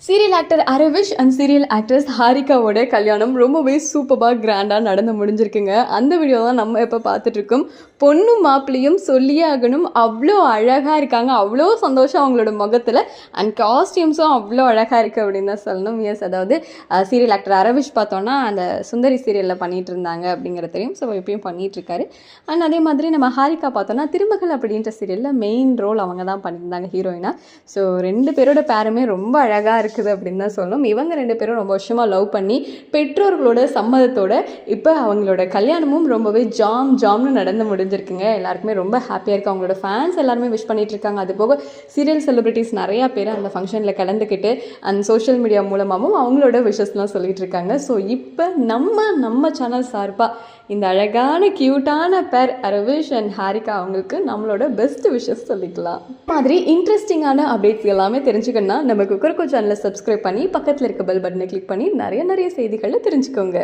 Serial actor Aravish and serial actress ஹாரிகாவோட கல்யாணம் ரொம்பவே சூப்பராக கிராண்டாக நடந்து முடிஞ்சிருக்குங்க. அந்த வீடியோ தான் நம்ம இப்போ பார்த்துட்ருக்கோம். பொண்ணும் மாப்பிள்ளையும் சொல்லியே ஆகணும், அவ்வளோ அழகாக இருக்காங்க, அவ்வளோ சந்தோஷம் அவங்களோட முகத்தில். அண்ட் காஸ்டியூம்ஸும் அவ்வளோ அழகாக இருக்குது அப்படின்னு தான் சொல்லணும். எஸ், அதாவது சீரியல் ஆக்டர் அரவிஷ் பார்த்தோன்னா அந்த சுந்தரி சீரியலில் பண்ணிகிட்டு இருந்தாங்க அப்படிங்கிறது தெரியும். ஸோ இப்பயும் பண்ணிகிட்ருக்காரு. அண்ட் அதே மாதிரி நம்ம ஹாரிகா பார்த்தோன்னா திருமகள் அப்படின்ற சீரியலில் மெயின் ரோல் அவங்க தான் பண்ணியிருந்தாங்க, ஹீரோயினாக. ஸோ ரெண்டு பேரோட பேருமே ரொம்ப அழகாக இருக்குது அப்படின்னு தான் சொல்லணும். இவங்க ரெண்டு பேரும் ரொம்ப வருஷமாக லவ் பண்ணி பெற்றோர்களோட சம்மதத்தோட இப்போ அவங்களோட கல்யாணமும் ரொம்பவே ஜாம்னு நடந்து முடிஞ்சிருக்குங்க. எல்லாருக்குமே ரொம்ப ஹாப்பியாக இருக்குது. அவங்களோட ஃபேன்ஸ் எல்லாருமே விஷ் பண்ணிட்டு இருக்காங்க. அது போக சீரியல் செலிபிரிட்டிஸ் நிறையா பேர் அந்த ஃபங்க்ஷனில் கலந்துக்கிட்டு அந்த சோஷியல் மீடியா மூலமாகவும் அவங்களோட விஷஸ்லாம் சொல்லிட்டு இருக்காங்க. ஸோ இப்போ நம்ம சேனல் சார்பாக இந்த அழகான க்யூட்டான பேர் அரவிஷ் அண்ட் ஹாரிகா அவங்களுக்கு நம்மளோட பெஸ்ட் விஷஸ் சொல்லிக்கலாம். மாதிரி இன்ட்ரெஸ்டிங்கான அப்டேட்ஸ் எல்லாமே தெரிஞ்சுக்கணும்னா நம்ம குக்கர்கோ சேனலை சப்ஸ்கிரைப் பண்ணி பக்கத்தில் இருக்க பெல் பட்டனை கிளிக் பண்ணி நிறைய செய்திகளை தெரிஞ்சுக்கோங்க.